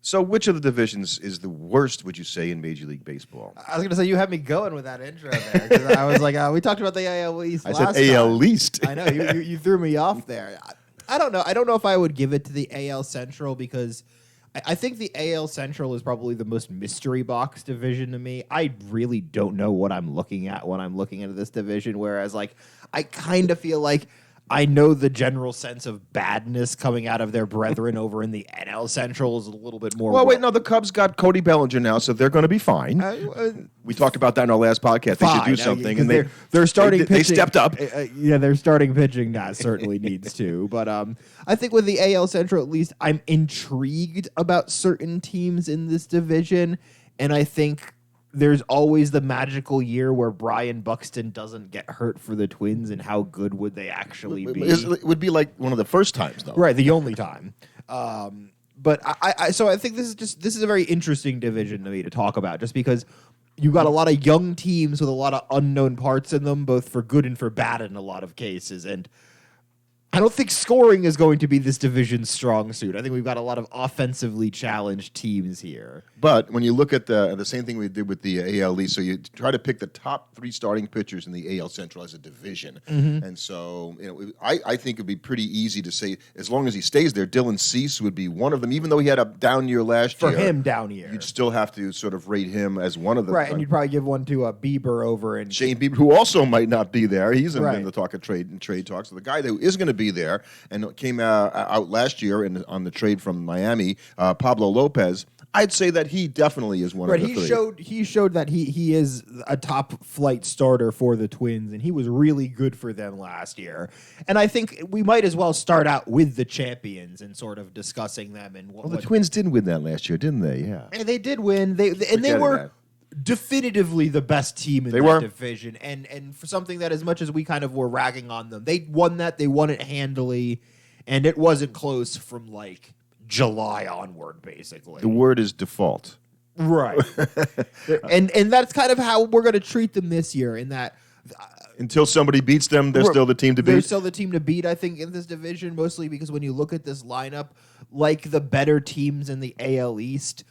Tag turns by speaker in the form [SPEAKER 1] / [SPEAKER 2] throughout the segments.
[SPEAKER 1] So which of the divisions is the worst, would you say, in Major League Baseball?
[SPEAKER 2] I was going to say, you had me going with that intro there. 'Cause I was like, we talked about the AL East
[SPEAKER 1] I
[SPEAKER 2] last
[SPEAKER 1] said AL
[SPEAKER 2] time.
[SPEAKER 1] East.
[SPEAKER 2] I know, you threw me off there. I don't know. I don't know if I would give it to the AL Central because I think the AL Central is probably the most mystery box division to me. I really don't know what I'm looking at when I'm looking at this division, whereas like I kind of feel like I know the general sense of badness coming out of their brethren over in the NL Central is a little bit more.
[SPEAKER 1] Well, wait, no, the Cubs got Cody Bellinger now, so they're going to be fine. We talked about that in our last podcast. They should do something, and
[SPEAKER 2] they're starting pitching.
[SPEAKER 1] They stepped up.
[SPEAKER 2] Yeah, their starting pitching certainly needs to. But I think with the AL Central, at least, I'm intrigued about certain teams in this division, and I think there's always the magical year where Brian Buxton doesn't get hurt for the Twins, and how good would they actually be?
[SPEAKER 1] It would be like one of the first times, though.
[SPEAKER 2] Right, the only time. But so I think this is a very interesting division to me to talk about, just because you got a lot of young teams with a lot of unknown parts in them, both for good and for bad in a lot of cases. And I don't think scoring is going to be this division's strong suit. I think we've got a lot of offensively challenged teams here.
[SPEAKER 1] But when you look at the same thing we did with the AL East, so you try to pick the top 3 starting pitchers in the AL Central as a division.
[SPEAKER 2] Mm-hmm.
[SPEAKER 1] And so I think it would be pretty easy to say, as long as he stays there, Dylan Cease would be one of them, even though he had a down year last year.
[SPEAKER 2] For him, down year.
[SPEAKER 1] You'd still have to sort of rate him as one of them.
[SPEAKER 2] Right, and you'd probably give one to Bieber over in
[SPEAKER 1] Shane Bieber, who also might not be there. He's in
[SPEAKER 2] Right.
[SPEAKER 1] the talk of trade talks. So the guy that is going to be there and came out last year on the trade from Miami, Pablo Lopez, I'd say that he definitely is one of the 3.
[SPEAKER 2] He showed that he is a top flight starter for the Twins, and he was really good for them last year. And I think we might as well start out with the champions and sort of discussing them. And
[SPEAKER 1] Well, the Twins did win that last year, didn't they? Yeah.
[SPEAKER 2] And they did win. They were definitively the best team in that division. And for something that, as much as we kind of were ragging on them, they won that. They won it handily, and it wasn't close from like July onward, basically.
[SPEAKER 1] The word is default.
[SPEAKER 2] Right. and that's kind of how we're going to treat them this year, in that
[SPEAKER 1] until somebody beats them, they're still the team to beat.
[SPEAKER 2] They're still the team to beat, I think, in this division, mostly because when you look at this lineup, like the better teams in the AL East,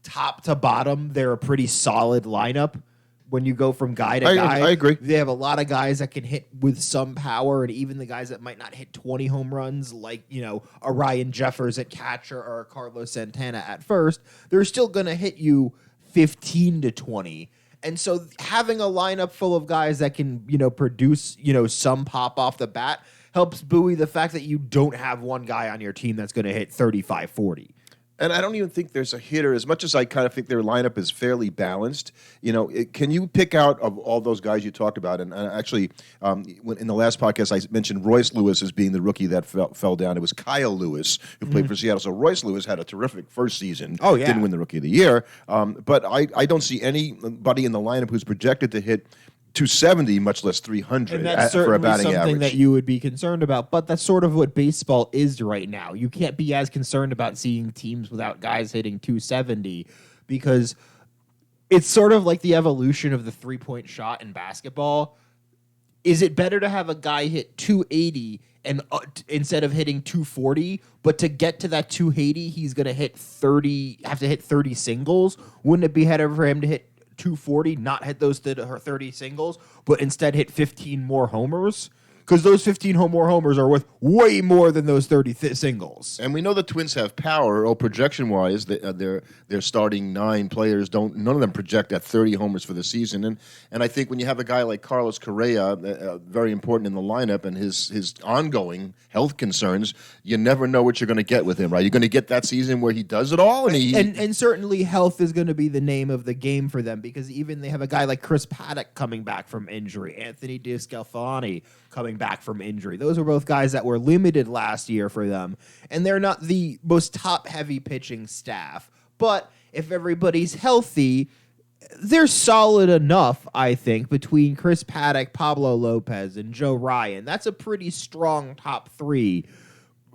[SPEAKER 2] top to bottom, they're a pretty solid lineup. When you go from guy to guy,
[SPEAKER 1] I agree.
[SPEAKER 2] They have a lot of guys that can hit with some power, and even the guys that might not hit 20 home runs, like, a Ryan Jeffers at catcher or a Carlos Santana at first, they're still going to hit you 15 to 20. And so having a lineup full of guys that can, produce, some pop off the bat helps buoy the fact that you don't have one guy on your team that's going to hit 35, 40.
[SPEAKER 1] And I don't even think there's a hitter, as much as I kind of think their lineup is fairly balanced. Can you pick out of all those guys you talked about? And actually, in the last podcast, I mentioned Royce Lewis as being the rookie that fell down. It was Kyle Lewis who played for Seattle. So Royce Lewis had a terrific first season.
[SPEAKER 2] Oh, yeah.
[SPEAKER 1] Didn't win the Rookie of the Year. But I don't see anybody in the lineup who's projected to hit 270, much less 300
[SPEAKER 2] and that's
[SPEAKER 1] for a batting
[SPEAKER 2] something
[SPEAKER 1] average.
[SPEAKER 2] that you would be concerned about, but that's sort of what baseball is right now. You can't be as concerned about seeing teams without guys hitting 270, because it's sort of like the evolution of the three-point shot in basketball. Is it better to have a guy hit 280 and instead of hitting 240, but to get to that 280, he's going to have to hit 30 singles? Wouldn't it be better for him to hit 240, not hit those 30 singles, but instead hit 15 more homers? Because those 15 more homers are worth way more than those 30 singles.
[SPEAKER 1] And we know the Twins have power. Projection-wise, their starting 9 players none of them project at 30 homers for the season. And I think when you have a guy like Carlos Correa, very important in the lineup, and his ongoing health concerns, you never know what you're going to get with him, right? You're going to get that season where he does it all,
[SPEAKER 2] and certainly health is going to be the name of the game for them, because even they have a guy like Chris Paddock coming back from injury, Anthony DeScalfani coming back from injury. Those were both guys that were limited last year for them, and they're not the most top-heavy pitching staff. But if everybody's healthy, they're solid enough, I think, between Chris Paddock, Pablo Lopez, and Joe Ryan. That's a pretty strong top 3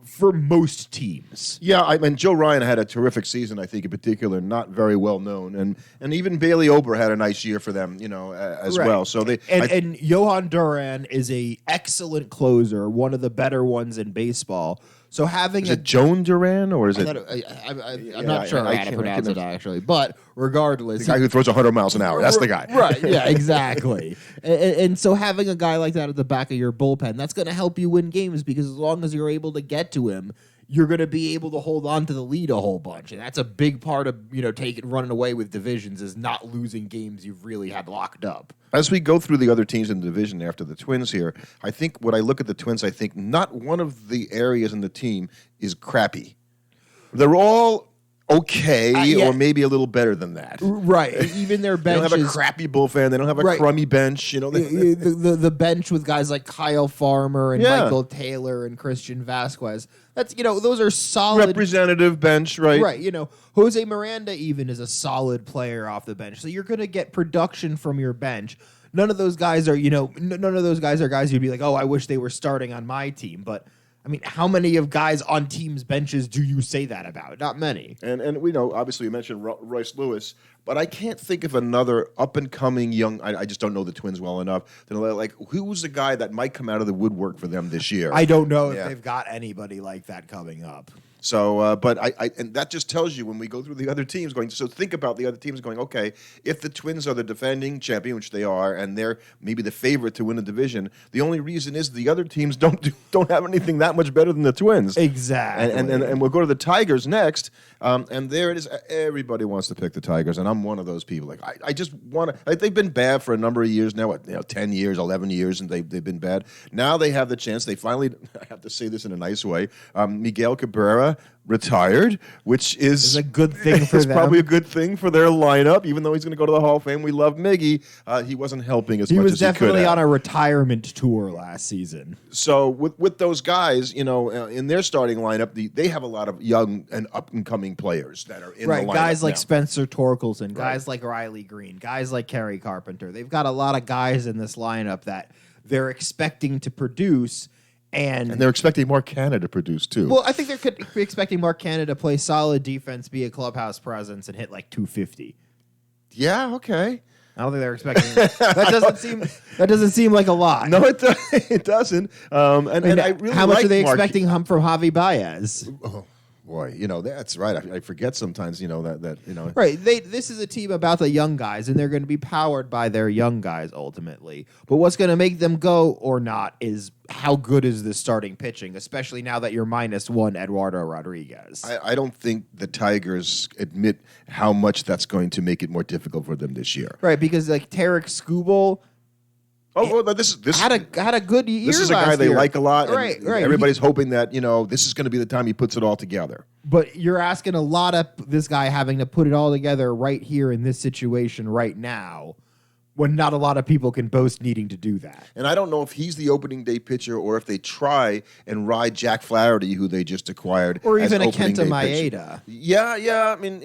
[SPEAKER 2] for most teams.
[SPEAKER 1] Yeah, Joe Ryan had a terrific season, I think, in particular, not very well known. And even Bailey Ober had a nice year for them, as
[SPEAKER 2] right.
[SPEAKER 1] well. So
[SPEAKER 2] and Johan Duran is a excellent closer, one of the better ones in baseball. So having
[SPEAKER 1] Is it Joan Duran or is it
[SPEAKER 2] I'm not sure how to pronounce it actually, but regardless,
[SPEAKER 1] the guy who throws 100 miles an hour? That's the guy,
[SPEAKER 2] right? Yeah, exactly. and so having a guy like that at the back of your bullpen, that's going to help you win games because as long as you're able to get to him, you're going to be able to hold on to the lead a whole bunch, and that's a big part of running away with divisions is not losing games you've really had locked up.
[SPEAKER 1] As we go through the other teams in the division after the Twins here, I think when I look at the Twins, I think not one of the areas in the team is crappy. They're all okay, or maybe a little better than that.
[SPEAKER 2] Right. Even their bench
[SPEAKER 1] They don't have a crappy bullpen. They don't have a crummy bench.
[SPEAKER 2] The bench with guys like Kyle Farmer and Michael Taylor and Christian Vasquez. That's those are solid
[SPEAKER 1] representative bench, right?
[SPEAKER 2] Right. Jose Miranda even is a solid player off the bench. So you're going to get production from your bench. None of those guys are, none of those guys are guys you'd be like, oh, I wish they were starting on my team. But I mean, how many of guys on teams' benches do you say that about? Not many.
[SPEAKER 1] And we know, obviously, you mentioned Royce Lewis, but I can't think of another up-and-coming young. I just don't know the Twins well enough. Like, who's the guy that might come out of the woodwork for them this year?
[SPEAKER 2] I don't know if they've got anybody like that coming up.
[SPEAKER 1] So, but and that just tells you when we go through the other teams so think about the other teams going, okay, if the Twins are the defending champion, which they are, and they're maybe the favorite to win the division, the only reason is the other teams don't have anything that much better than the Twins.
[SPEAKER 2] Exactly.
[SPEAKER 1] And we'll go to the Tigers next, and there it is. Everybody wants to pick the Tigers, and I'm one of those people. Like, I just want to, they've been bad for a number of years now, 10 years, 11 years, and they've been bad. Now they have the chance. They finally, I have to say this in a nice way, Miguel Cabrera retired, which is
[SPEAKER 2] a good thing for
[SPEAKER 1] it's
[SPEAKER 2] them.
[SPEAKER 1] probably a good thing for their lineup, even though he's going to go to the Hall of Fame. We love Miggy. He wasn't helping as much as he could.
[SPEAKER 2] He was definitely on a retirement tour last season.
[SPEAKER 1] So with those guys, in their starting lineup, they have a lot of young and up-and-coming players that are in the lineup.
[SPEAKER 2] Right, guys like
[SPEAKER 1] now.
[SPEAKER 2] Spencer Torkelson, guys like Riley Green, guys like Kerry Carpenter. They've got a lot of guys in this lineup that they're expecting to produce. And
[SPEAKER 1] they're expecting Mark Canha to produce, too.
[SPEAKER 2] Well, I think they're expecting Mark Canha to play solid defense, be a clubhouse presence, and hit like 250.
[SPEAKER 1] Yeah, okay.
[SPEAKER 2] I don't think they're expecting that doesn't seem like a lot.
[SPEAKER 1] No, it doesn't. And I really
[SPEAKER 2] how much are they
[SPEAKER 1] Mark
[SPEAKER 2] expecting from Javi Baez?
[SPEAKER 1] Oh, boy, that's right. I forget sometimes, that.
[SPEAKER 2] Right. This is a team about the young guys, and they're going to be powered by their young guys ultimately. But what's going to make them go or not is how good is this starting pitching, especially now that you're -1 Eduardo Rodriguez.
[SPEAKER 1] I don't think the Tigers admit how much that's going to make it more difficult for them this year.
[SPEAKER 2] Right, because like Tarek Skubal.
[SPEAKER 1] This
[SPEAKER 2] had a good year.
[SPEAKER 1] This is a guy they like a lot.
[SPEAKER 2] Right.
[SPEAKER 1] Everybody's hoping that this is going to be the time he puts it all together.
[SPEAKER 2] But you're asking a lot of this guy having to put it all together right here in this situation right now, when not a lot of people can boast needing to do that.
[SPEAKER 1] And I don't know if he's the opening day pitcher or if they try and ride Jack Flaherty, who they just acquired,
[SPEAKER 2] or even a
[SPEAKER 1] Kenta
[SPEAKER 2] Maeda.
[SPEAKER 1] Yeah. I mean,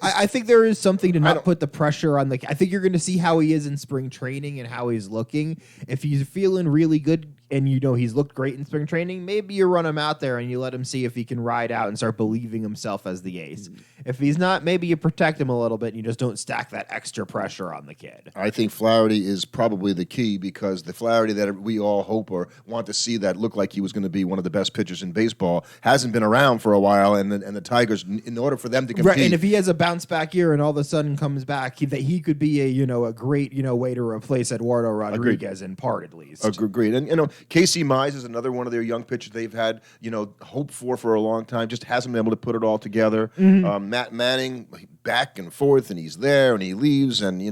[SPEAKER 2] I think there is something to not put the pressure on I think you're going to see how he is in spring training and how he's looking. If he's feeling really good and he's looked great in spring training, maybe you run him out there and you let him see if he can ride out and start believing himself as the ace. If he's not, maybe you protect him a little bit and you just don't stack that extra pressure on the kid.
[SPEAKER 1] I think Flaherty is probably the key, because the Flaherty that we all hope or want to see that looked like he was going to be one of the best pitchers in baseball hasn't been around for a while, and the Tigers, in order for them to compete,
[SPEAKER 2] right, and if he has a bounce back year and all of a sudden comes back, he could be a great way to replace Eduardo Rodriguez in part at least.
[SPEAKER 1] Agreed, and Casey Mize is another one of their young pitchers they've had hope for a long time, just hasn't been able to put it all together. Matt Manning, back and forth, and he's there and he leaves, and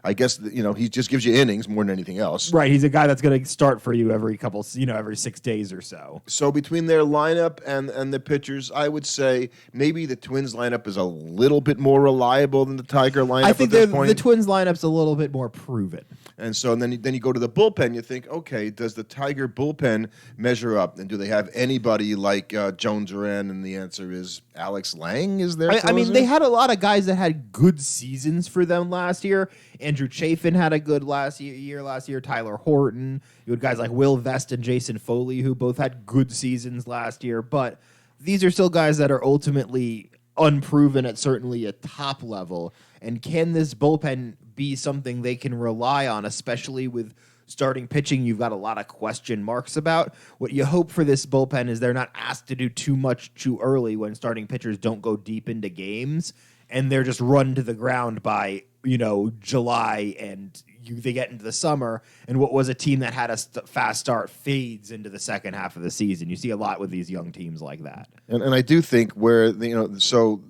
[SPEAKER 1] I guess he just gives you innings more than anything else.
[SPEAKER 2] Right, he's a guy that's going to start for you every 6 days or so.
[SPEAKER 1] So between their lineup and the pitchers, I would say maybe the Twins lineup is a little bit more reliable than the Tiger lineup.
[SPEAKER 2] I think
[SPEAKER 1] at this point.
[SPEAKER 2] The Twins lineup's a little bit more proven.
[SPEAKER 1] And so then you go to the bullpen. You think, okay, does the Tiger bullpen measure up? And do they have anybody like Joan Duran? And the answer is Alex Lang is there.
[SPEAKER 2] I mean, they had a lot of guys that had good seasons for them last year. Andrew Chafin had a good last year. Tyler Horton. You had guys like Will Vest and Jason Foley, who both had good seasons last year. But these are still guys that are ultimately unproven at certainly a top level. And can this bullpen be something they can rely on, especially with Starting pitching, you've got a lot of question marks about. What you hope for this bullpen is they're not asked to do too much too early when starting pitchers don't go deep into games, and they're just run to the ground by, July, and they get into the summer, and what was a team that had a fast start fades into the second half of the season. You see a lot with these young teams like that.
[SPEAKER 1] And I do think so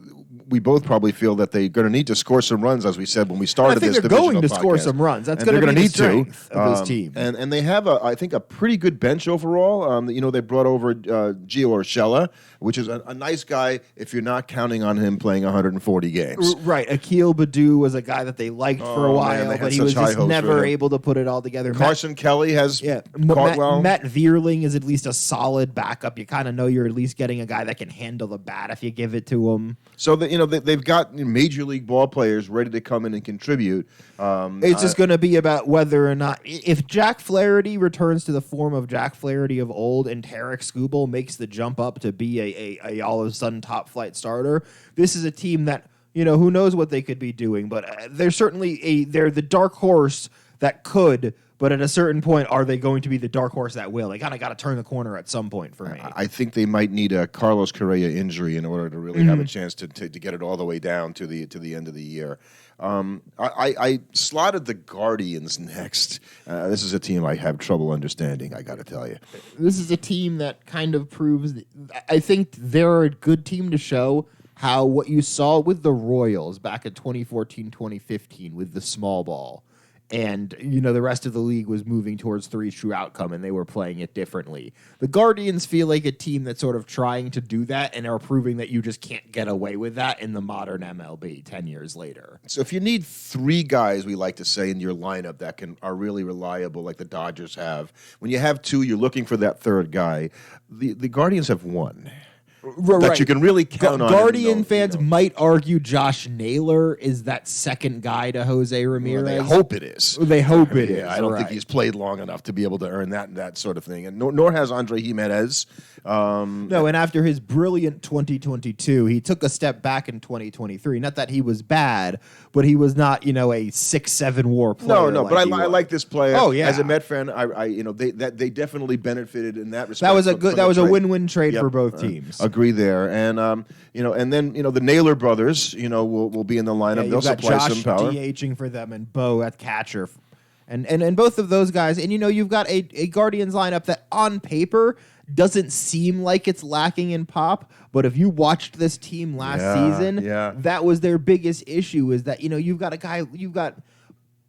[SPEAKER 1] we both probably feel that they're going to need to score some runs, as we said when we started this divisional podcast.
[SPEAKER 2] I think they're going to score some runs. That's going to be the strength of this team.
[SPEAKER 1] And they have, I think, a pretty good bench overall. They brought over Gio Urshela, which is a nice guy if you're not counting on him playing 140 games.
[SPEAKER 2] Right. Akil Baddoo was a guy that they liked for a while, but he was just never able to put it all together.
[SPEAKER 1] Carson Kelly has caught well.
[SPEAKER 2] Matt Vierling is at least a solid backup. You kind of know you're at least getting a guy that can handle the bat if you give it to him.
[SPEAKER 1] So they've got major league ball players ready to come in and contribute.
[SPEAKER 2] It's just going to be about whether or not, if Jack Flaherty returns to the form of Jack Flaherty of old and Tarek Skubal makes the jump up to be a all of a sudden top flight starter, this is a team that, who knows what they could be doing, but they're certainly they're the dark horse that could. But at a certain point, are they going to be the dark horse that will? They kind of got to turn the corner at some point for me.
[SPEAKER 1] I think they might need a Carlos Correa injury in order to really have a chance to get it all the way down to the end of the year. I slotted the Guardians next. This is a team I have trouble understanding, I got to tell you.
[SPEAKER 2] This is a team that kind of proves I think they're a good team to show how what you saw with the Royals back in 2014, 2015 with the small ball. And, the rest of the league was moving towards three true outcome, and they were playing it differently. The Guardians feel like a team that's sort of trying to do that and are proving that you just can't get away with that in the modern MLB 10 years later.
[SPEAKER 1] So if you need three guys, we like to say, in your lineup that are really reliable, like the Dodgers have, when you have two, you're looking for that third guy. The Guardians have one. That you can really count on.
[SPEAKER 2] Guardian fans might argue Josh Naylor is that second guy to Jose Ramirez.
[SPEAKER 1] Well, they hope it is.
[SPEAKER 2] They hope it is.
[SPEAKER 1] I don't think he's played long enough to be able to earn that sort of thing. And nor has Andre Jimenez.
[SPEAKER 2] No, and after his brilliant 2022, he took a step back in 2023. Not that he was bad, but he was not, a 6-7 WAR player.
[SPEAKER 1] No, but I like this player.
[SPEAKER 2] Oh yeah,
[SPEAKER 1] as a Met fan, they definitely benefited in that respect.
[SPEAKER 2] That was a win-win trade for both teams.
[SPEAKER 1] Agree there, and and then the Naylor brothers, will be in the lineup. They'll supply some power.
[SPEAKER 2] DHing for them and Bo at catcher, and both of those guys, and you've got a Guardians lineup that on paper doesn't seem like it's lacking in pop, but if you watched this team last season, that was their biggest issue. Is that you've got a guy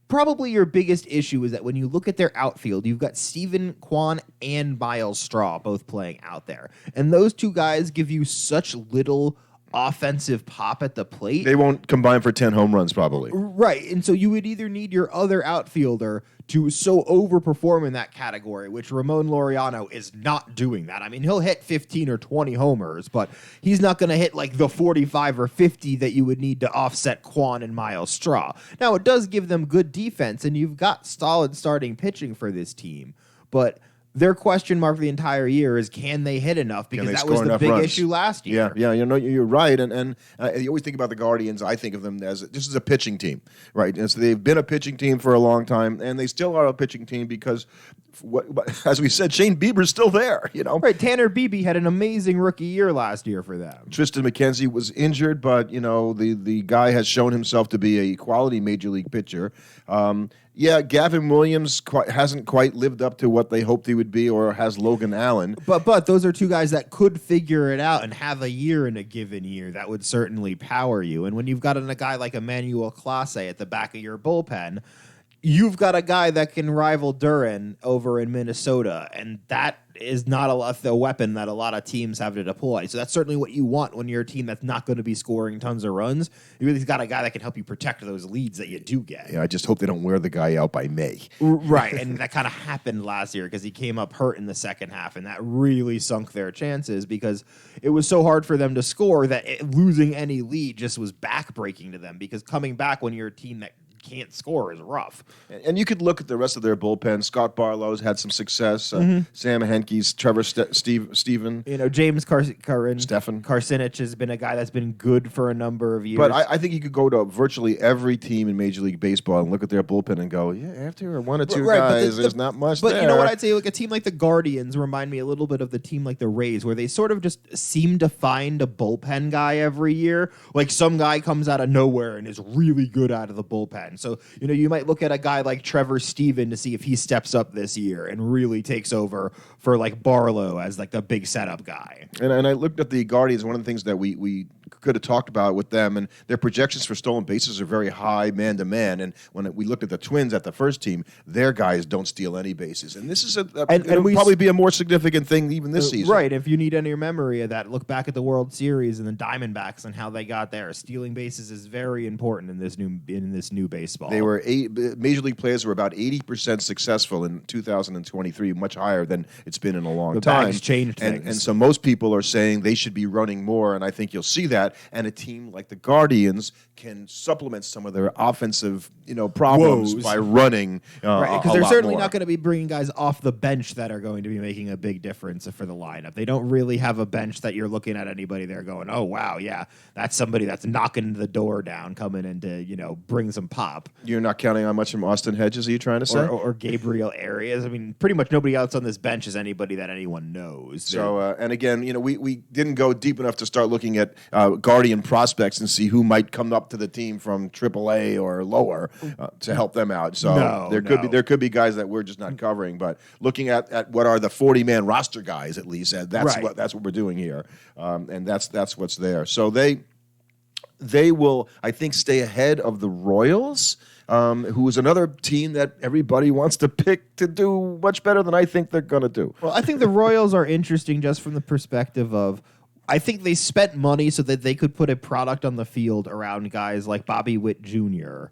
[SPEAKER 2] Probably your biggest issue is that when you look at their outfield, you've got Steven Kwan and Miles Straw both playing out there. And those two guys give you such little offensive pop at the plate.
[SPEAKER 1] They won't combine for 10 home runs probably.
[SPEAKER 2] Right. And so you would either need your other outfielder to so overperform in that category, which Ramon Laureano is not doing that. I mean, he'll hit 15 or 20 homers, but he's not going to hit like the 45 or 50 that you would need to offset Kwan and Miles Straw. Now, it does give them good defense, and you've got solid starting pitching for this team, but their question mark for the entire year is, can they hit enough? Because that was the big issue last year.
[SPEAKER 1] Yeah, you're right. And you always think about the Guardians. I think of them as this is a pitching team, right? And so they've been a pitching team for a long time, and they still are a pitching team because, as we said, Shane Bieber's still there.
[SPEAKER 2] Right? Tanner Beebe had an amazing rookie year last year for them.
[SPEAKER 1] Tristan McKenzie was injured, but the guy has shown himself to be a quality major league pitcher. Gavin Williams hasn't quite lived up to what they hoped he would be, or has Logan Allen.
[SPEAKER 2] But those are two guys that could figure it out and have a year in a given year that would certainly power you. And when you've got a guy like Emmanuel Clase at the back of your bullpen, you've got a guy that can rival Duran over in Minnesota, and that is not the weapon that a lot of teams have to deploy. So that's certainly what you want when you're a team that's not going to be scoring tons of runs. You really got a guy that can help you protect those leads that you do get.
[SPEAKER 1] Yeah, I just hope they don't wear the guy out by May.
[SPEAKER 2] Right, and that kind of happened last year because he came up hurt in the second half, and that really sunk their chances because it was so hard for them to score that losing any lead just was backbreaking to them, because coming back when you're a team that can't score is rough.
[SPEAKER 1] And you could look at the rest of their bullpen. Scott Barlow's had some success. Sam Henke's, Trevor Steven.
[SPEAKER 2] James
[SPEAKER 1] Stefan.
[SPEAKER 2] Carcinich has been a guy that's been good for a number of years.
[SPEAKER 1] But I think you could go to virtually every team in Major League Baseball and look at their bullpen and go, yeah, after one or two guys, there's not much there.
[SPEAKER 2] But you know what I'd say? Like a team like the Guardians remind me a little bit of the team like the Rays, where they sort of just seem to find a bullpen guy every year. Like some guy comes out of nowhere and is really good out of the bullpen. So, you might look at a guy like Trevor Steven to see if he steps up this year and really takes over for like Barlow as like the big setup guy.
[SPEAKER 1] And I looked at the Guardians. One of the things that we could have talked about with them, and their projections for stolen bases are very high man to man. And when we looked at the Twins at the first team, their guys don't steal any bases. And this is it'll probably be a more significant thing even this season.
[SPEAKER 2] Right. If you need any memory of that, look back at the World Series and the Diamondbacks and how they got there. Stealing bases is very important in this new baseball.
[SPEAKER 1] They were Major League players were about 80% successful in 2023, much higher than it's been in a long time.
[SPEAKER 2] Bags changed things.
[SPEAKER 1] And so most people are saying they should be running more, and I think you'll see that. And a team like the Guardians can supplement some of their offensive, problems by running
[SPEAKER 2] right, because they're certainly not going to be bringing guys off the bench that are going to be making a big difference for the lineup. They don't really have a bench that you're looking at anybody there going, oh, wow, yeah, that's somebody that's knocking the door down, coming in to, bring some pop.
[SPEAKER 1] You're not counting on much from Austin Hedges, are you trying to say?
[SPEAKER 2] Or Gabriel Arias. I mean, pretty much nobody else on this bench is anybody that anyone knows.
[SPEAKER 1] So, and again, we didn't go deep enough to start looking at Guardian prospects and see who might come up to the team from AAA or lower to help them out. So there could be guys that we're just not covering, but looking at what are the 40-man roster guys at least, that's what we're doing here, and that's what's there. So they will, I think, stay ahead of the Royals, who is another team that everybody wants to pick to do much better than I think they're going to do.
[SPEAKER 2] Well, I think the Royals are interesting just from the perspective of, I think they spent money so that they could put a product on the field around guys like Bobby Witt Jr.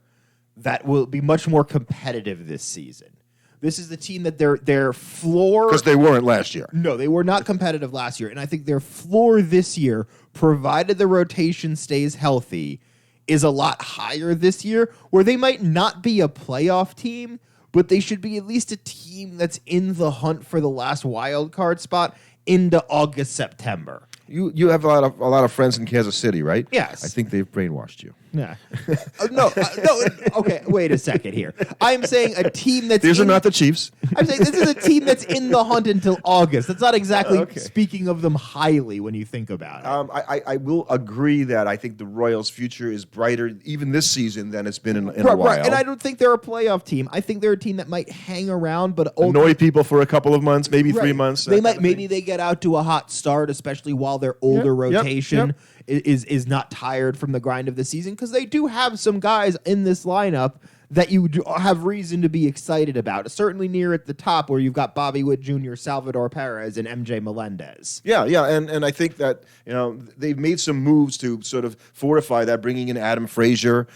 [SPEAKER 2] that will be much more competitive this season. This is the team that their floor...
[SPEAKER 1] Because they weren't last year.
[SPEAKER 2] No, they were not competitive last year. And I think their floor this year, provided the rotation stays healthy, is a lot higher this year, where they might not be a playoff team, but they should be at least a team that's in the hunt for the last wild card spot into August, September.
[SPEAKER 1] You have a lot of friends in Kansas City, right?
[SPEAKER 2] Yes.
[SPEAKER 1] I think they've brainwashed you.
[SPEAKER 2] Yeah. No. Okay, wait a second here. I'm saying a team that's...
[SPEAKER 1] These are not the Chiefs.
[SPEAKER 2] I'm saying this is a team that's in the hunt until August. That's not exactly speaking of them highly when you think about it.
[SPEAKER 1] I will agree that I think the Royals' future is brighter even this season than it's been in a while. Right.
[SPEAKER 2] And I don't think they're a playoff team. I think they're a team that might hang around, but...
[SPEAKER 1] annoy people for a couple of months, maybe 3 months.
[SPEAKER 2] Maybe they get out to a hot start, especially while their older rotation is not tired from the grind of the season, because they do have some guys in this lineup that you have reason to be excited about. Certainly near at the top, where you've got Bobby Witt Jr., Salvador Perez, and MJ Melendez.
[SPEAKER 1] Yeah, and I think that they've made some moves to sort of fortify that, bringing in Adam Frazier,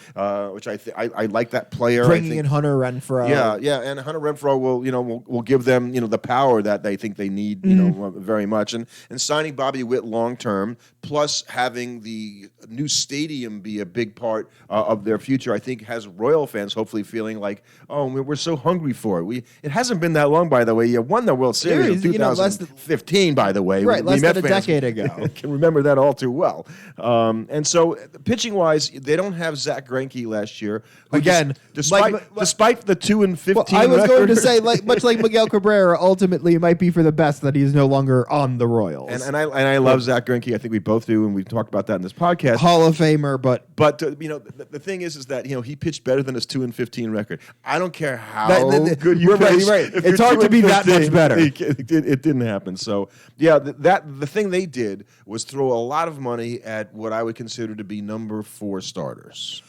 [SPEAKER 1] which I like that player.
[SPEAKER 2] Bringing in Hunter Renfroe.
[SPEAKER 1] Yeah, and Hunter Renfroe will give them the power that they think they need very much, and signing Bobby Witt long term, plus having the new stadium be a big part of their future, I think has Royal fans hopefully feeling like, oh, we're so hungry for it. It hasn't been that long, by the way. You won the World Series in 2015, by the way.
[SPEAKER 2] Right, less than a decade ago.
[SPEAKER 1] Can remember that all too well. And so, pitching-wise, they don't have Zach Greinke last year.
[SPEAKER 2] Again,
[SPEAKER 1] despite the 2-15
[SPEAKER 2] I was
[SPEAKER 1] record.
[SPEAKER 2] going to say, much like Miguel Cabrera, ultimately it might be for the best that he's no longer on the Royals.
[SPEAKER 1] And I love Zach Greinke. I think we both do, and we've talked about that in this podcast.
[SPEAKER 2] Hall of Famer, but
[SPEAKER 1] the thing is that he pitched better than his 2-15 record. I don't care how good you pitch.
[SPEAKER 2] Right. It's hard to be that much better.
[SPEAKER 1] It didn't happen. So yeah, the thing they did was throw a lot of money at what I would consider to be number 4 starters.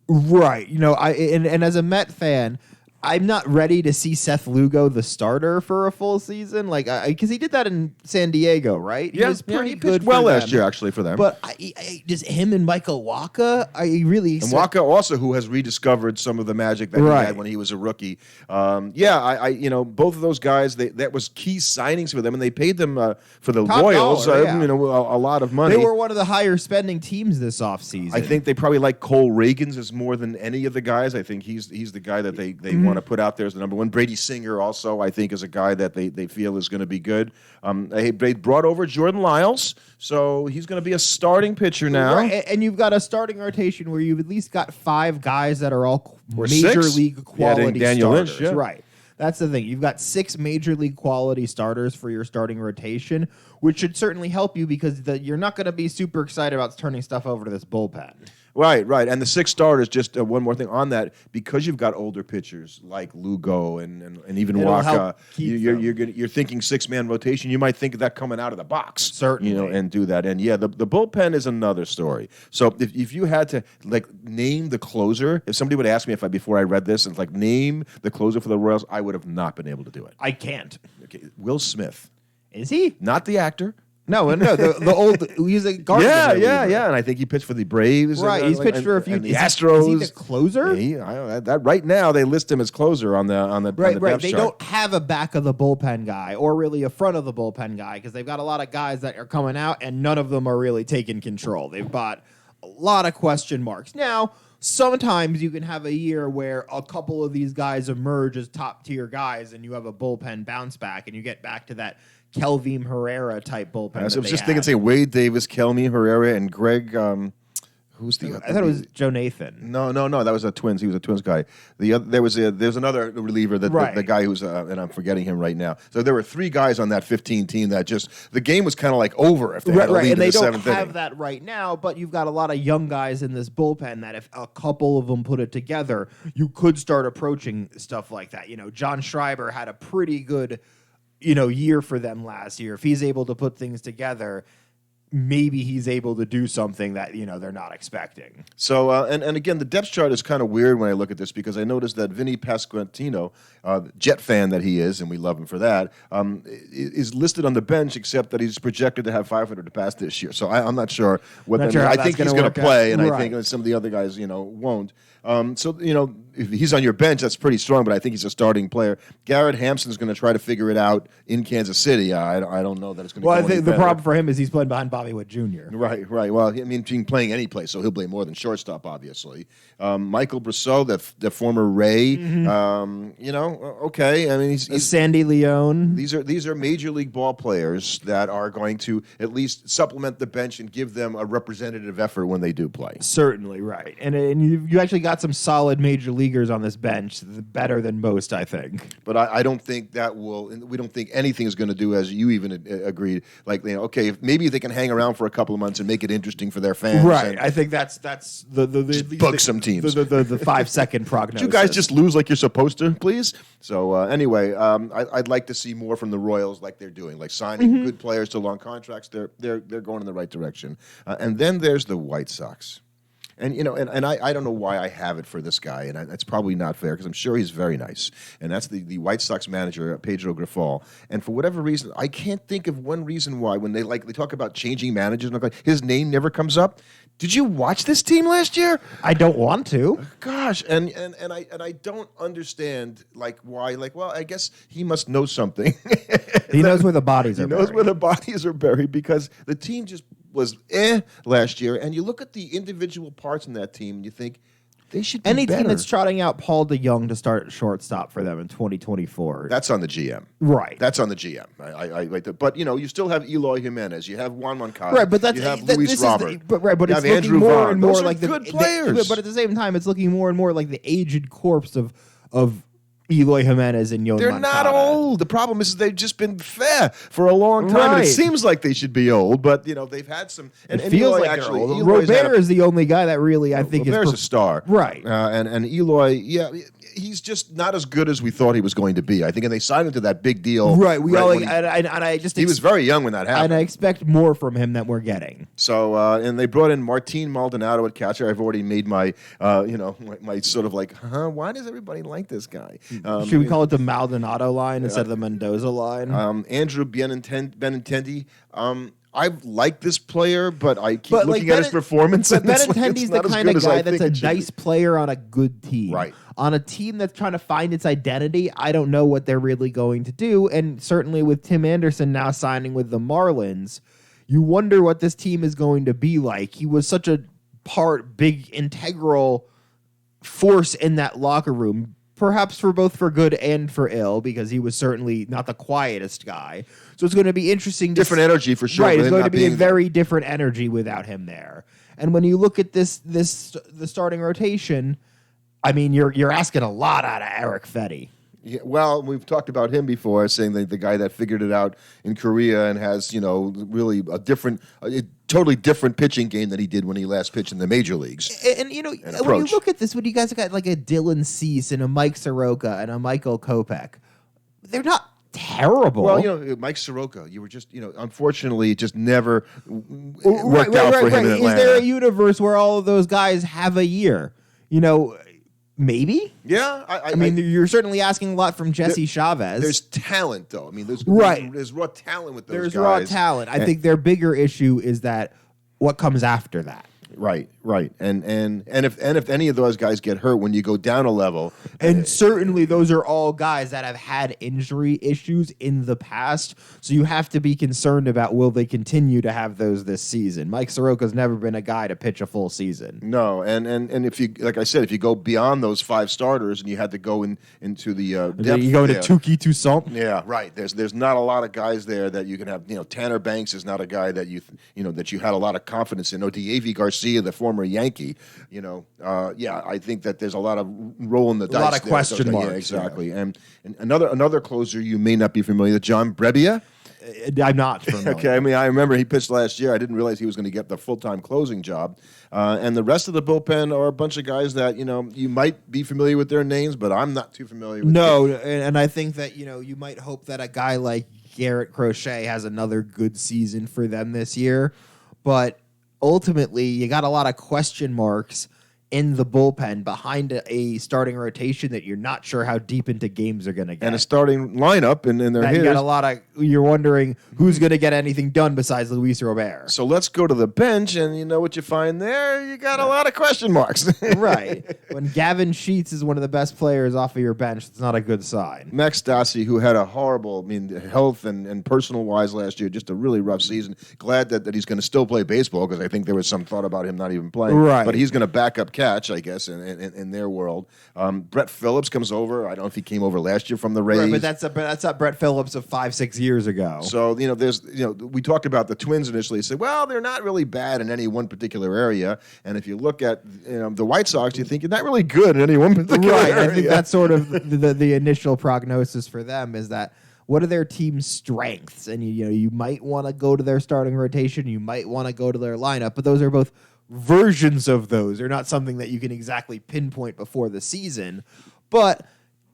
[SPEAKER 2] Right. And as a Met fan, I'm not ready to see Seth Lugo the starter for a full season, like because he did that in San Diego, right? He was pretty
[SPEAKER 1] he
[SPEAKER 2] good
[SPEAKER 1] pitched well
[SPEAKER 2] for
[SPEAKER 1] last
[SPEAKER 2] them.
[SPEAKER 1] year actually for them.
[SPEAKER 2] But just him and Michael Wacha, I really
[SPEAKER 1] And Waka also, who has rediscovered some of the magic that he had when he was a rookie. Both of those guys, that was key signings for them, and they paid them for the
[SPEAKER 2] Top
[SPEAKER 1] Royals,
[SPEAKER 2] dollar, yeah.
[SPEAKER 1] a lot of money.
[SPEAKER 2] They were one of the higher spending teams this offseason.
[SPEAKER 1] I think they probably like Cole Reagans as more than any of the guys. I think he's the guy that they want to put out there as the number one. Brady Singer also, I think, is a guy that they feel is going to be good. They brought over Jordan Lyles, so he's going to be a starting pitcher now.
[SPEAKER 2] Right. And you've got a starting rotation where you've at least got 5 guys that are all
[SPEAKER 1] Or
[SPEAKER 2] major
[SPEAKER 1] 6.
[SPEAKER 2] league quality
[SPEAKER 1] Daniel
[SPEAKER 2] starters.
[SPEAKER 1] Lynch, yeah.
[SPEAKER 2] Right. That's the thing. You've got 6 major league quality starters for your starting rotation, which should certainly help you because you're not going to be super excited about turning stuff over to this bullpen.
[SPEAKER 1] Right. And the 6 starters, just one more thing on that, because you've got older pitchers like Lugo and even
[SPEAKER 2] It'll
[SPEAKER 1] Waka,
[SPEAKER 2] help keep them.
[SPEAKER 1] you're thinking 6-man rotation. You might think of that coming out of the box,
[SPEAKER 2] Certainly.
[SPEAKER 1] and do that. And the bullpen is another story. So if you had to name the closer, if somebody would ask me before I read this and name the closer for the Royals, I would have not been able to do it.
[SPEAKER 2] I can't.
[SPEAKER 1] Okay, Will Smith,
[SPEAKER 2] Is he?
[SPEAKER 1] not the actor.
[SPEAKER 2] No, the old. He's a guard.
[SPEAKER 1] Yeah, and I think he pitched for the Braves.
[SPEAKER 2] Right, he's pitched for a few.
[SPEAKER 1] And the
[SPEAKER 2] is
[SPEAKER 1] Astros.
[SPEAKER 2] He, is he the closer?
[SPEAKER 1] Yeah, that right now they list him as closer on the
[SPEAKER 2] Right.
[SPEAKER 1] depth
[SPEAKER 2] They
[SPEAKER 1] chart.
[SPEAKER 2] don't have a back of the bullpen guy or really a front of the bullpen guy because they've got a lot of guys that are coming out and none of them are really taking control. They've got a lot of question marks. Now, sometimes you can have a year where a couple of these guys emerge as top tier guys and you have a bullpen bounce back and you get back to that Kelvin Herrera type bullpen.
[SPEAKER 1] I was just thinking, say Wade Davis, Kelmy Herrera, and Greg. Who's the?
[SPEAKER 2] I thought it was Joe Nathan.
[SPEAKER 1] No. That was a Twins. He was a Twins guy. There's another reliever that the guy who's and I'm forgetting him right now. So there were 3 guys on that 15 team that just the game was kind of over if they had a lead
[SPEAKER 2] and
[SPEAKER 1] in
[SPEAKER 2] they
[SPEAKER 1] the
[SPEAKER 2] don't
[SPEAKER 1] 7th
[SPEAKER 2] have
[SPEAKER 1] inning.
[SPEAKER 2] that right now. But you've got a lot of young guys in this bullpen that if a couple of them put it together, you could start approaching stuff like that. John Schreiber had a pretty good year for them last year. If he's able to put things together, maybe he's able to do something that they're not expecting.
[SPEAKER 1] So and again, the depth chart is kind of weird when I look at this because I noticed that Vinny Pasquantino, Jet fan that he is, and we love him for that, is listed on the bench except that he's projected to have 500 to pass this year. So I'm not sure what that means. I think he's going to play, and I think some of the other guys won't. If he's on your bench, that's pretty strong, but I think he's a starting player. Garrett Hampson's going to try to figure it out in Kansas City. I don't know that it's going to go
[SPEAKER 2] I think
[SPEAKER 1] any
[SPEAKER 2] the
[SPEAKER 1] better.
[SPEAKER 2] problem for him is he's playing behind Bobby Wood Jr.
[SPEAKER 1] Right. Well, I mean, he's playing any place, so he'll play more than shortstop, obviously. Michael Brosseau, the former Ray, okay. I mean, he's
[SPEAKER 2] Sandy Leone.
[SPEAKER 1] These are major league ball players that are going to at least supplement the bench and give them a representative effort when they do play.
[SPEAKER 2] Certainly, right. And you actually got some solid major leaguers on this bench, better than most, I think.
[SPEAKER 1] But I don't think that will. We don't think anything is going to do, as you even agreed. Okay, maybe they can hang around for a couple of months and make it interesting for their fans.
[SPEAKER 2] Right. I think that's the
[SPEAKER 1] bug some teams.
[SPEAKER 2] The 5-second prognosis.
[SPEAKER 1] You guys just lose like you're supposed to, please. So anyway, I'd like to see more from the Royals, like they're doing, like signing good players to long contracts. They're going in the right direction. And then there's the White Sox. And I don't know why I have it for this guy, and that's probably not fair because I'm sure he's very nice. And that's the White Sox manager, Pedro Grifol. And for whatever reason, I can't think of one reason why when they talk about changing managers, his name never comes up. Did you watch this team last year?
[SPEAKER 2] I don't want to.
[SPEAKER 1] Gosh, and I don't understand why. Well, I guess he must know something.
[SPEAKER 2] He knows where the bodies are.
[SPEAKER 1] He knows where the bodies are buried because the team just was last year, and you look at the individual parts in that team, and you think they should be
[SPEAKER 2] Any
[SPEAKER 1] better.
[SPEAKER 2] team that's trotting out Paul DeYoung to start at shortstop for them in 2024.
[SPEAKER 1] That's on the GM.
[SPEAKER 2] Right.
[SPEAKER 1] That's on the GM. I like that. But, you still have Eloy Jimenez. You have Juan Moncada.
[SPEAKER 2] Right, but
[SPEAKER 1] you have Luis Robert.
[SPEAKER 2] But
[SPEAKER 1] you
[SPEAKER 2] it's
[SPEAKER 1] have
[SPEAKER 2] looking
[SPEAKER 1] Andrew
[SPEAKER 2] more
[SPEAKER 1] Vaughn.
[SPEAKER 2] and more
[SPEAKER 1] Those are
[SPEAKER 2] like
[SPEAKER 1] good players.
[SPEAKER 2] but at the same time, it's looking more and more like the aged corpse of Eloy Jimenez and Yoan
[SPEAKER 1] They're
[SPEAKER 2] Moncada.
[SPEAKER 1] not old. The problem is they've just been fair for a long time. And it
[SPEAKER 2] Right.
[SPEAKER 1] seems like they should be old, but they've had some. And
[SPEAKER 2] It feels
[SPEAKER 1] Eloy
[SPEAKER 2] like
[SPEAKER 1] actually,
[SPEAKER 2] they're old.
[SPEAKER 1] Eloy's had
[SPEAKER 2] Robert is the only guy that really I think
[SPEAKER 1] Robert's
[SPEAKER 2] is
[SPEAKER 1] a star,
[SPEAKER 2] right.
[SPEAKER 1] And Eloy, yeah, he's just not as good as we thought he was going to be. I think, and they signed him to that big deal.
[SPEAKER 2] Right. We all
[SPEAKER 1] when
[SPEAKER 2] and I just
[SPEAKER 1] he was very young when that happened.
[SPEAKER 2] and I expect more from him than we're getting.
[SPEAKER 1] So, and they brought in Martin Maldonado at catcher. I've already made my, my sort of like, why does everybody like this guy?
[SPEAKER 2] Should we call it the Maldonado line instead of the Mendoza line?
[SPEAKER 1] Andrew Benintendi. I like this player, but I keep looking at his performance.
[SPEAKER 2] But
[SPEAKER 1] and it's
[SPEAKER 2] Benintendi's
[SPEAKER 1] not
[SPEAKER 2] the
[SPEAKER 1] as
[SPEAKER 2] kind
[SPEAKER 1] good
[SPEAKER 2] of
[SPEAKER 1] as I
[SPEAKER 2] guy that's
[SPEAKER 1] think
[SPEAKER 2] a
[SPEAKER 1] it should be.
[SPEAKER 2] nice player on a good team.
[SPEAKER 1] Right.
[SPEAKER 2] On a team that's trying to find its identity, I don't know what they're really going to do. And certainly with Tim Anderson now signing with the Marlins, you wonder what this team is going to be like. He was such a big, integral force in that locker room, perhaps for good and for ill, because he was certainly not the quietest guy. So it's going to be interesting.
[SPEAKER 1] Different energy for sure.
[SPEAKER 2] Right,
[SPEAKER 1] with
[SPEAKER 2] it's
[SPEAKER 1] him
[SPEAKER 2] going to
[SPEAKER 1] not
[SPEAKER 2] be a
[SPEAKER 1] being
[SPEAKER 2] very different energy without him there. And when you look at the starting rotation, I mean, you're asking a lot out of Eric Fetty.
[SPEAKER 1] Yeah, well, we've talked about him before, saying that the guy that figured it out in Korea and has, really a totally different pitching game than he did when he last pitched in the major leagues.
[SPEAKER 2] And when you look at this, when you guys got like a Dylan Cease and a Mike Soroka and a Michael Kopech, they're not terrible.
[SPEAKER 1] Well, Mike Soroka, you were just, unfortunately, it just never worked out for him in Atlanta.
[SPEAKER 2] Is there a universe where all of those guys have a year? Maybe.
[SPEAKER 1] Yeah,
[SPEAKER 2] I mean, you're certainly asking a lot from Jesse Chavez.
[SPEAKER 1] There's talent, though. I mean, there's raw talent with those guys.
[SPEAKER 2] There's raw talent. I think their bigger issue is that what comes after that.
[SPEAKER 1] Right. And if any of those guys get hurt when you go down a level,
[SPEAKER 2] and certainly those are all guys that have had injury issues in the past, so you have to be concerned about will they continue to have those this season. Mike Soroka's never been a guy to pitch a full season.
[SPEAKER 1] No, and if you, like I said, if you go beyond those 5 starters and you had to go into the depth,
[SPEAKER 2] you go to Tuki Toussaint.
[SPEAKER 1] Yeah, right. There's not a lot of guys there that you can have. Tanner Banks is not a guy that that you had a lot of confidence in. Diego Garcia, the former Yankee, I think that there's a lot of rolling the dice.
[SPEAKER 2] A lot of question marks.
[SPEAKER 1] Yeah, exactly. Yeah. And another closer you may not be familiar with, John Brebbia.
[SPEAKER 2] I'm not familiar.
[SPEAKER 1] Okay, I mean, I remember he pitched last year. I didn't realize he was going to get the full-time closing job. And the rest of the bullpen are a bunch of guys that, you might be familiar with their names, but I'm not too familiar with them.
[SPEAKER 2] No, and I think that, you might hope that a guy like Garrett Crochet has another good season for them this year. But ultimately, you got a lot of question marks in the bullpen behind a starting rotation that you're not sure how deep into games are going to get.
[SPEAKER 1] And a starting lineup in their hitters.
[SPEAKER 2] You got a lot of, you're wondering who's going to get anything done besides Luis Robert.
[SPEAKER 1] So let's go to the bench, and you know what you find there? You got a lot of question marks.
[SPEAKER 2] Right. When Gavin Sheets is one of the best players off of your bench, that's not a good sign.
[SPEAKER 1] Max Stassi, who had a horrible, health and personal-wise last year, just a really rough season. Glad that he's going to still play baseball, because I think there was some thought about him not even playing.
[SPEAKER 2] Right.
[SPEAKER 1] But he's going to back up catch, I guess, in their world. Brett Phillips comes over. I don't know if he came over last year from the Rays.
[SPEAKER 2] Right, but that's not Brett Phillips of 5-6 years ago.
[SPEAKER 1] So, we talked about the Twins initially. Said, well, they're not really bad in any one particular area. And if you look at the White Sox, you think you're not really good in any one particular area.
[SPEAKER 2] I think that's sort of the initial prognosis for them is that what are their team's strengths? And you might want to go to their starting rotation, you might want to go to their lineup, but those are both versions of those. They're not something that you can exactly pinpoint before the season, but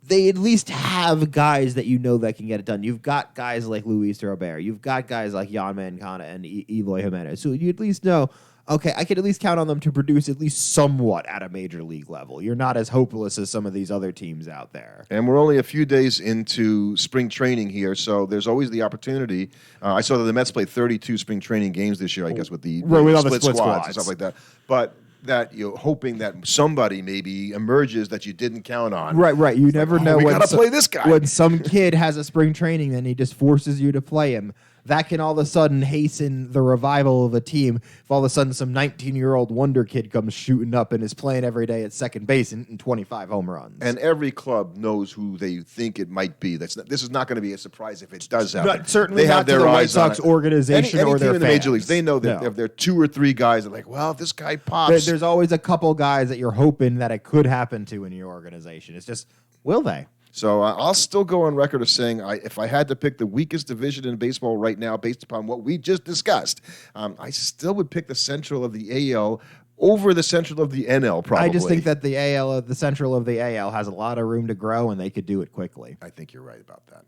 [SPEAKER 2] they at least have guys that that can get it done. You've got guys like Luis Robert. You've got guys like Yoan Moncada and Eloy Jimenez. So you at least know, okay, I can at least count on them to produce at least somewhat at a major league level. You're not as hopeless as some of these other teams out there.
[SPEAKER 1] And we're only a few days into spring training here, so there's always the opportunity. I saw that the Mets played 32 spring training games this year, I guess, with the split squads and stuff like that. But that you're hoping that somebody maybe emerges that you didn't count on.
[SPEAKER 2] Right. You never know.
[SPEAKER 1] We got to play this guy.
[SPEAKER 2] When some kid has a spring training, then he just forces you to play him. That can all of a sudden hasten the revival of a team. If all of a sudden some 19-year-old wonder kid comes shooting up and is playing every day at second base and 25 home runs.
[SPEAKER 1] And every club knows who they think it might be. This is not going to be a surprise if it does happen.
[SPEAKER 2] Certainly
[SPEAKER 1] they
[SPEAKER 2] not
[SPEAKER 1] have their
[SPEAKER 2] to the White
[SPEAKER 1] eyes on
[SPEAKER 2] Sox
[SPEAKER 1] it.
[SPEAKER 2] organization
[SPEAKER 1] any
[SPEAKER 2] or their
[SPEAKER 1] team in the
[SPEAKER 2] fans.
[SPEAKER 1] major leagues, they know that if there are 2 or 3 guys that are like, well, if this guy pops.
[SPEAKER 2] There's always a couple guys that you're hoping that it could happen to in your organization. It's just, will they?
[SPEAKER 1] So I'll still go on record of saying if I had to pick the weakest division in baseball right now, based upon what we just discussed, I still would pick the Central of the AL over the Central of the NL. Probably.
[SPEAKER 2] I just think that the Central of the AL has a lot of room to grow, and they could do it quickly.
[SPEAKER 1] I think you're right about that.